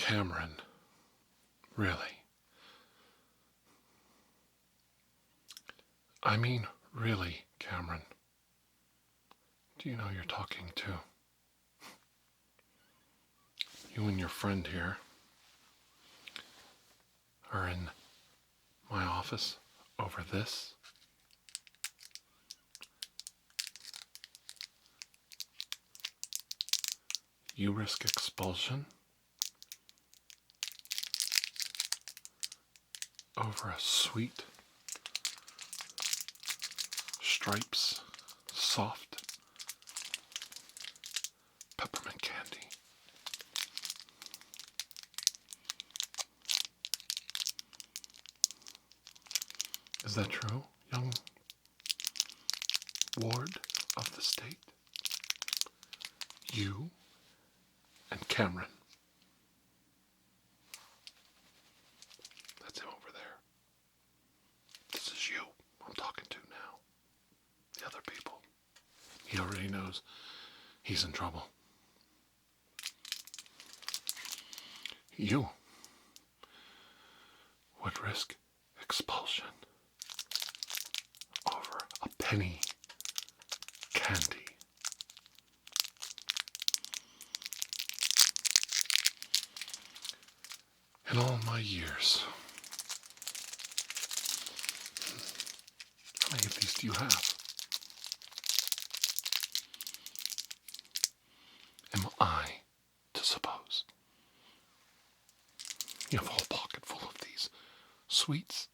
Cameron, really? I mean, really, Cameron. Do you know you're talking to? You and your friend here are in my office over this. You risk expulsion over a sweet, stripes, soft peppermint candy. Is that true, young ward of the state? You and Cameron. That's him over there. This is you I'm talking to now. The other people. He already knows he's in trouble. You would risk expulsion over a penny candy. In all my years, how many of these do you have? Am I to suppose you have a whole pocket full of these sweets?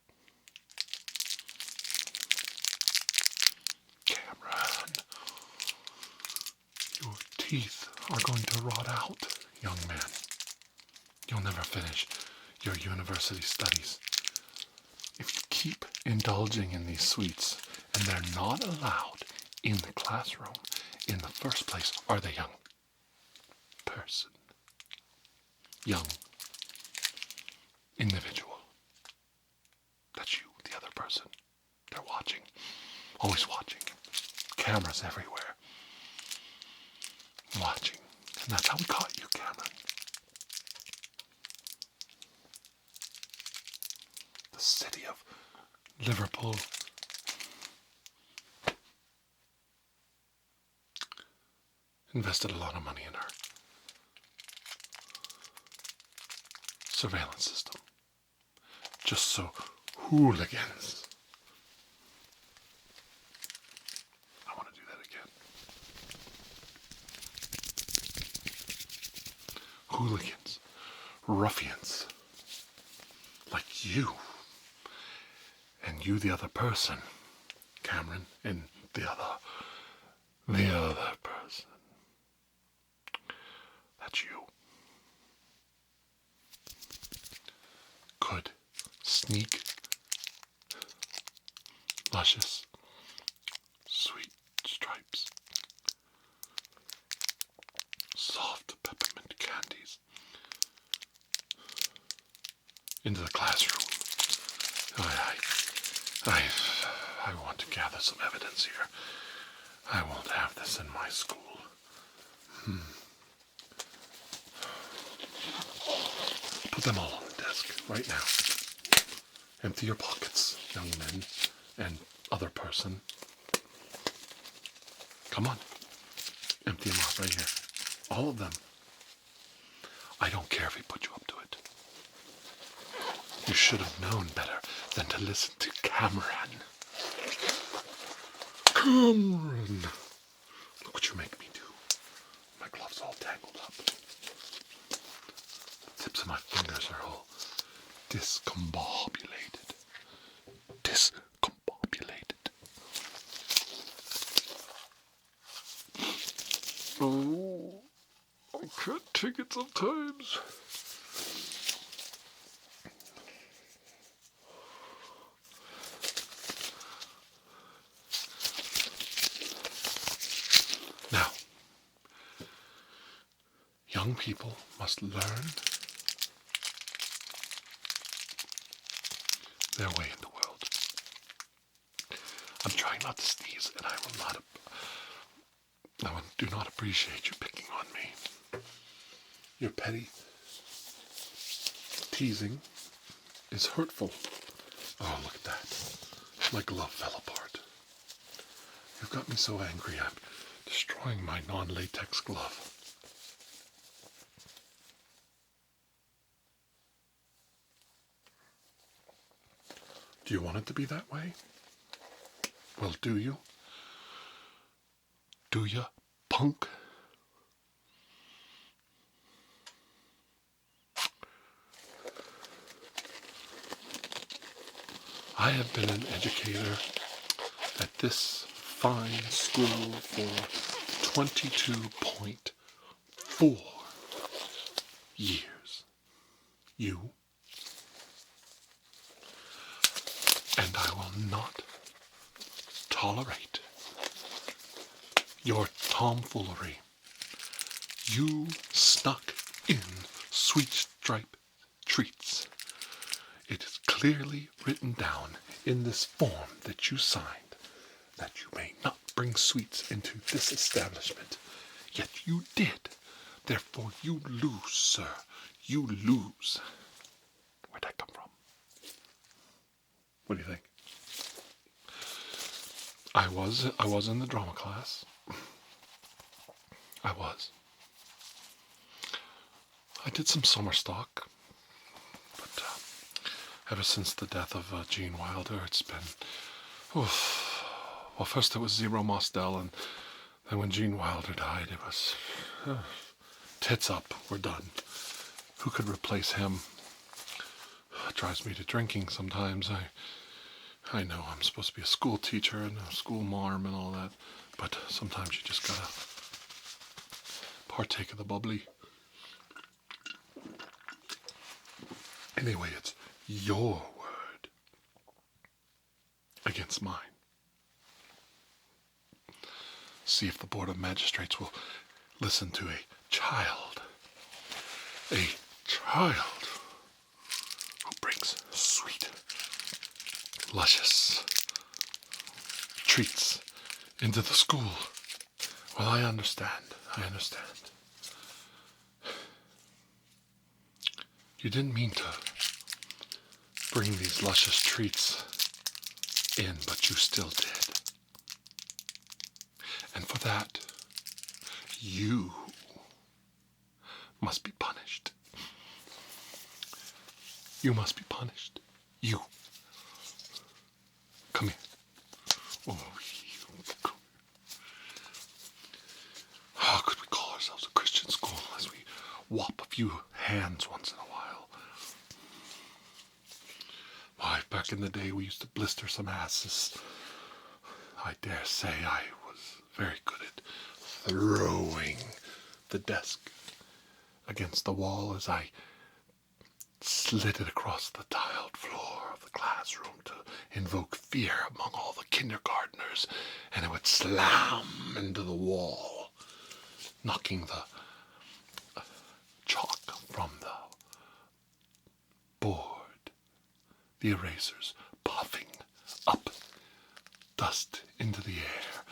Cameron, your teeth are going to rot out, young man. You'll never finish your university studies if you keep indulging in these sweets, and they're not allowed in the classroom in the first place. Are they, young person? Young individual. That's you, the other person. They're watching. Always watching. Cameras everywhere. Watching. And that's how we caught you, Cameron. The city of Liverpool invested a lot of money in our surveillance system. Just so hooligans. I want to do that again. Hooligans, ruffians, like you, and you the other person, Cameron, and the other person. That's you. Could sneak luscious, sweet stripes, soft peppermint candies into the classroom. I want to gather some evidence here. I won't have this in my school. Put them all on the desk right now. Empty your pockets, young men and other person. Come on. Empty them out right here. All of them. I don't care if he put you up to it. You should have known better than to listen to Cameron. Cameron! Look what you make me do. My gloves all tangled up. The tips of my fingers are all discombobulated. Oh, I can't take it sometimes. Now, young people must learn their way in the world. I'm trying not to sneeze, and I do not appreciate you picking on me. Your petty teasing is hurtful. Oh, look at that. My glove fell apart. You've got me so angry I'm destroying my non-latex glove. Do you want it to be that way? Well, do you? Do ya, punk? I have been an educator at this fine school for 22.4 years. You. And I will not tolerate your tomfoolery. You snuck in sweet stripe treats. It is clearly written down in this form that you signed that you may not bring sweets into this establishment. Yet you did. Therefore you lose, sir. You lose. Where'd that come from? What do you think? I was in the drama class. I was. I did some summer stock, but ever since the death of Gene Wilder, it's been, oof. Well, first it was Zero Mostel, and then when Gene Wilder died, it was tits up. We're done. Who could replace him? It drives me to drinking sometimes. I know I'm supposed to be a school teacher and a school marm and all that, but sometimes you just gotta partake of the bubbly. Anyway, it's your word against mine. See if the Board of Magistrates will listen to a child. A child who brings sweet, luscious treats into the school. Well, I understand. You didn't mean to bring these luscious treats in, but you still did. And for that, you must be punished. You must be punished. You. Come here. Oh, you. Come here. How could we call ourselves a Christian school unless we whop a few hands once in a while? Why, back in the day we used to blister some asses. I dare say I was very good at throwing the desk against the wall as I slid it across the tiled floor of the classroom to invoke fear among all the kindergartners, and it would slam into the wall, knocking the chalk from the board, the erasers puffing up dust into the air.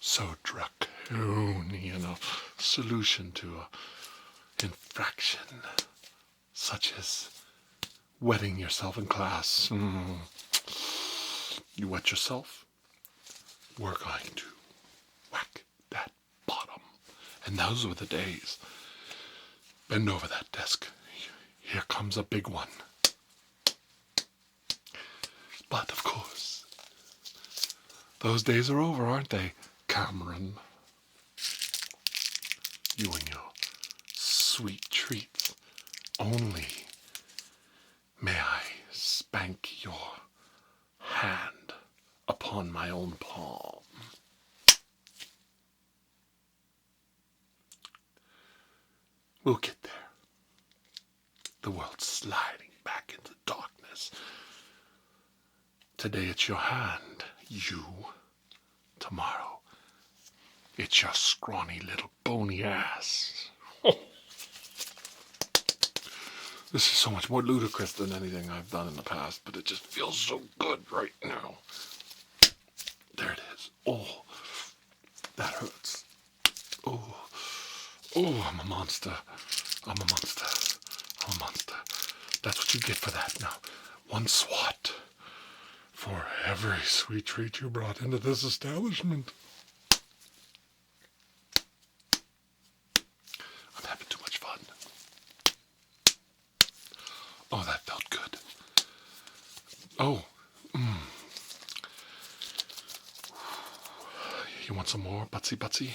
So draconian a solution to an infraction such as wetting yourself in class. You wet yourself, we're going to whack that bottom. And those were the days. Bend over that desk. Here comes a big one. But of course, those days are over, aren't they, Cameron? You and your sweet treats. Only may I spank your hand upon my own palm. We'll get there. The world's sliding back into darkness. Today it's your hand, you. Tomorrow it's your scrawny little bony ass. This is so much more ludicrous than anything I've done in the past, but it just feels so good right now. There it is. Oh, that hurts. Oh, I'm a monster. Oh, monster. That's what you get for that. Now, one swat for every sweet treat you brought into this establishment. I'm having too much fun. Oh, that felt good. Oh, You want some more, Butsy Butsy?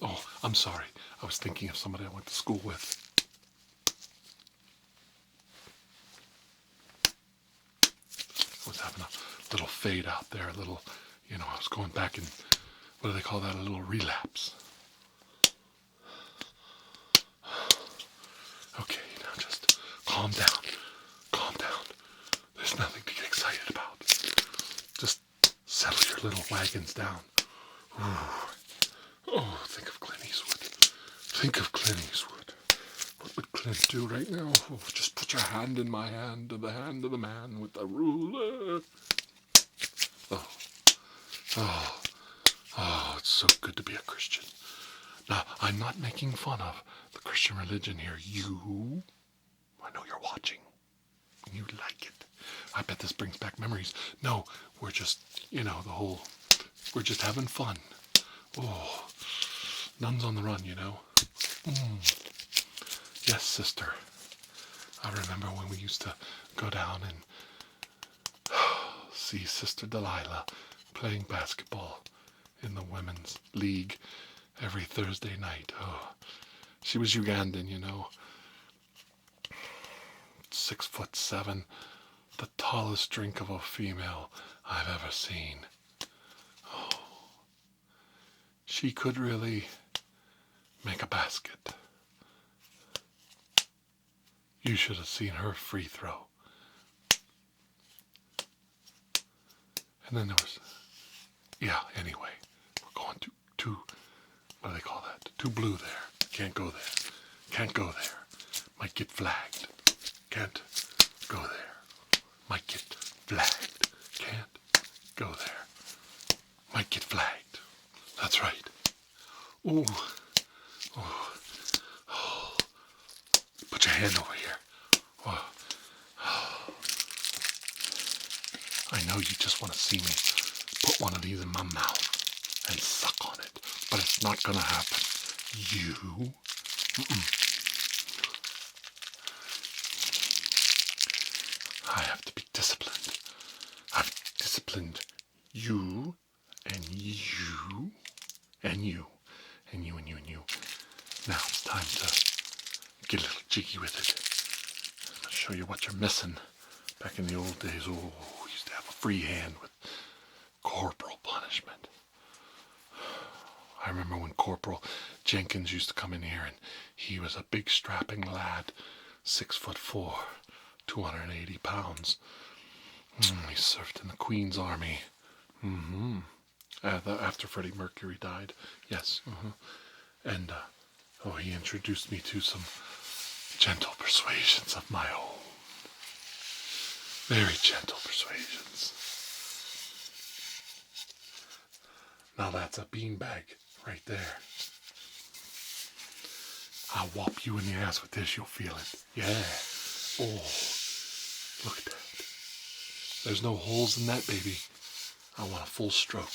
Oh, I'm sorry. I was thinking of somebody I went to school with. I was having a little fade out there, a little, I was going back and, what do they call that, a little relapse. Okay, now just calm down. Calm down. There's nothing to get excited about. Just settle your little wagons down. Ooh. Oh, think of Clint Eastwood. Think of Clint Eastwood. What would Clint do right now? Oh, just put your hand in my hand, in the hand of the man with the ruler. Oh, it's so good to be a Christian. Now, I'm not making fun of the Christian religion here. I know you're watching. You like it. I bet this brings back memories. No, we're just, we're just having fun. Oh, nuns on the run, Yes, sister. I remember when we used to go down and see Sister Delilah playing basketball in the women's league every Thursday night. Oh, she was Ugandan, 6'7", the tallest drink of a female I've ever seen. Oh, she could really make a basket. You should have seen her free throw. And then there was, anyway, we're going too, what do they call that? Too blue there. Can't go there. Can't go there. Might get flagged. Can't go there. Might get flagged. Can't go there. Might get flagged. That's right. Ooh. Oh. Oh. Put your hand over here. Oh. Oh. I know you just want to see me put one of these in my mouth and suck on it, but it's not going to happen. You? I have to be disciplined. I've disciplined you, and you, and you, and you, and you, and you. Now it's time to get a little jiggy with it. I'm going to show you what you're missing. Back in the old days, we used to have a free hand with corporal punishment. I remember when Corporal Jenkins used to come in here, and he was a big strapping lad, 6'4", 280 pounds. He served in the Queen's Army. After Freddie Mercury died. Yes. And he introduced me to some gentle persuasions of my own. Very gentle persuasions. Now that's a beanbag right there. I'll whop you in the ass with this, you'll feel it. Yeah. Oh, look at that. There's no holes in that baby. I want a full stroke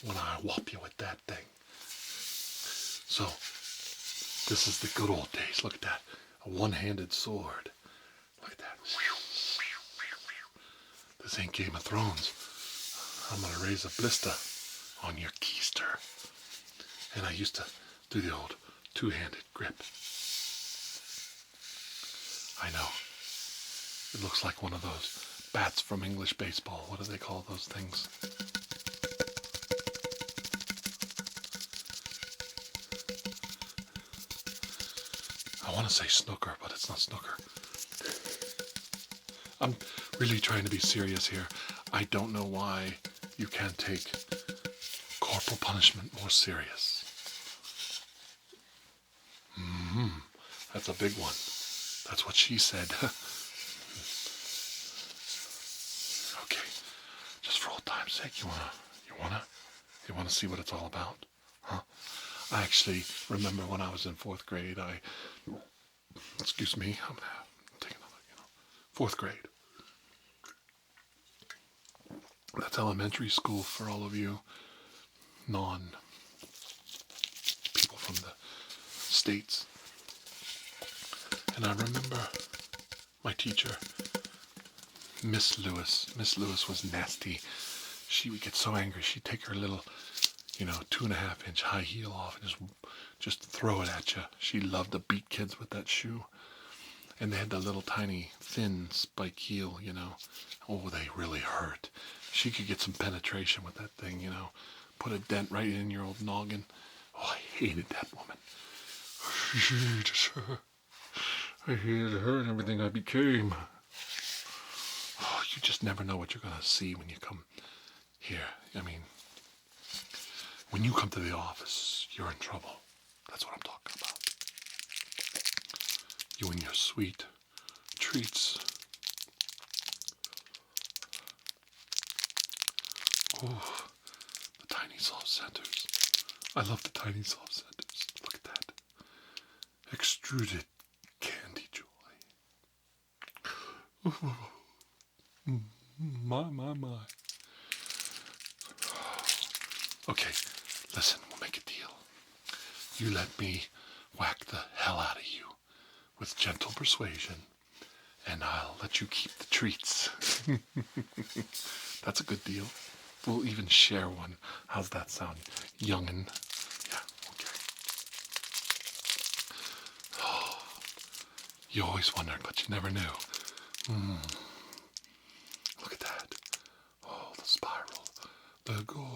when I whop you with that thing. So, this is the good old days. Look at that. A one-handed sword. Look at that. This ain't Game of Thrones. I'm going to raise a blister on your keister. And I used to do the old two-handed grip. I know. It looks like one of those bats from English baseball. What do they call those things? I want to say snooker, but it's not snooker. I'm really trying to be serious here. I don't know why you can't take corporal punishment more serious. That's a big one. That's what she said. Okay, just for old time's sake, you wanna see what it's all about? Huh? I actually remember when I was in 4th grade, I Excuse me, I'm gonna take another, fourth grade. That's elementary school for all of you non-people from the States. And I remember my teacher, Miss Lewis. Miss Lewis was nasty. She would get so angry, she'd take her little, 2.5-inch high heel off and just throw it at you. She loved to beat kids with that shoe. And they had the little tiny thin spike heel, Oh, they really hurt. She could get some penetration with that thing, Put a dent right in your old noggin. Oh, I hated that woman. I hated her. I hated her and everything I became. Oh, you just never know what you're going to see when you come here. I mean, when you come to the office, you're in trouble. That's what I'm talking about. You and your sweet treats. Oh, the tiny soft centers. I love the tiny soft centers. Look at that. Extruded candy joy. My. Okay, listen, we'll make a deal. You let me whack the hell out of you with gentle persuasion, and I'll let you keep the treats. That's a good deal. We'll even share one. How's that sound, youngin'? Yeah, okay. Oh, you always wondered, but you never knew. Look at that. Oh, the spiral. The golden,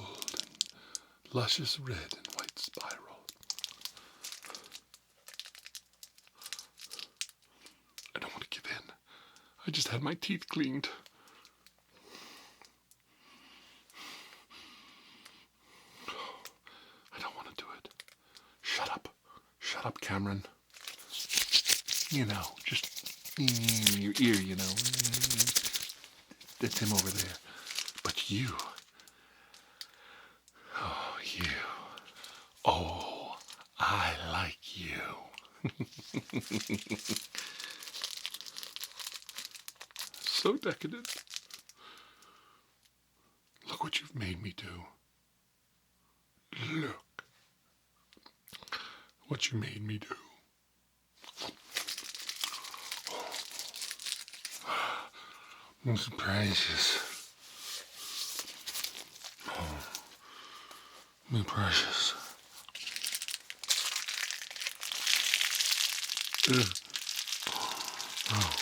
luscious red and white spiral. I don't want to give in. I just had my teeth cleaned. I don't want to do it. Shut up. Shut up, Cameron. Just in your ear, That's him over there. But you. Oh, you. Oh, I like you. So decadent. Look what you've made me do. Look what you made me do. It's precious. Oh, my precious. Oh.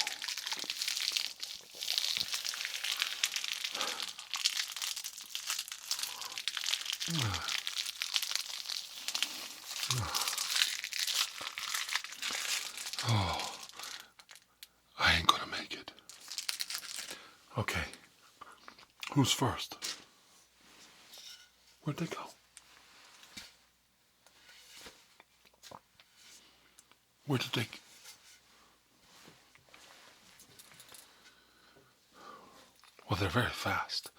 Oh, I ain't gonna make it. Okay, who's first? Where'd they go? Where did they... Well, they're very fast.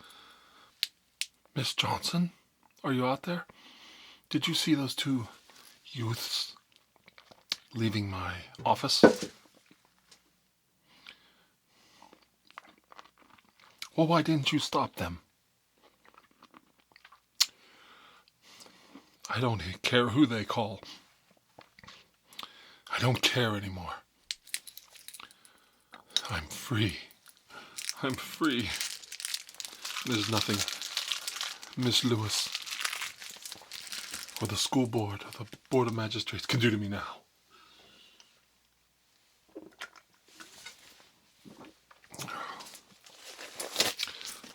Miss Johnson, are you out there? Did you see those two youths leaving my office? Well, why didn't you stop them? I don't care who they call. I don't care anymore. I'm free. I'm free. There's nothing Miss Lewis or the school board or the board of magistrates can do to me now.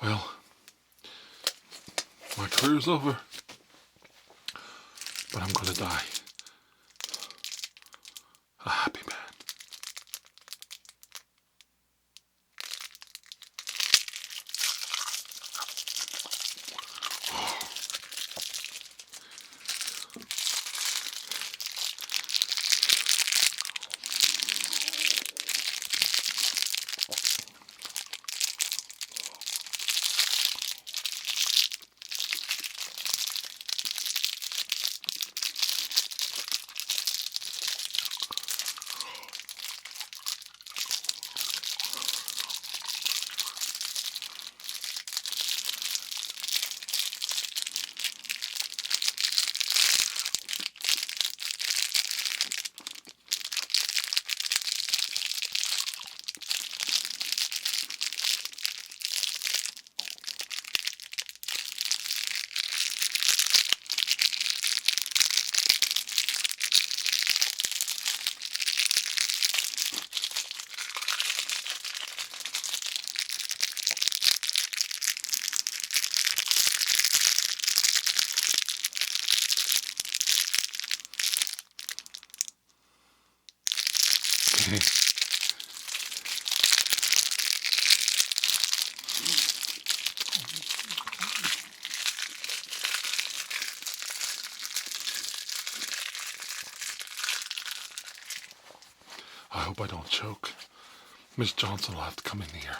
Well, my career's over, but I'm gonna die a happy man. I hope I don't choke. Miss Johnson will have to come in here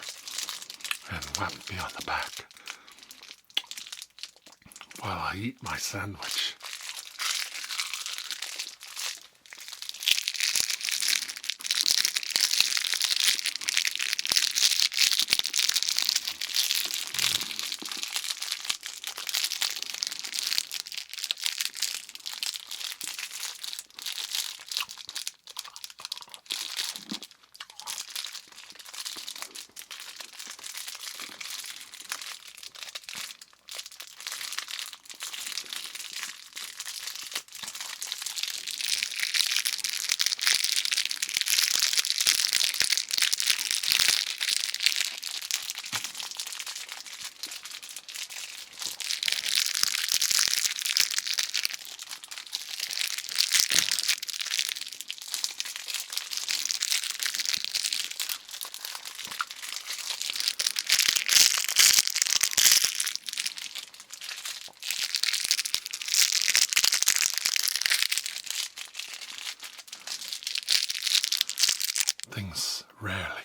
and whap me on the back while I eat my sandwich. Things rarely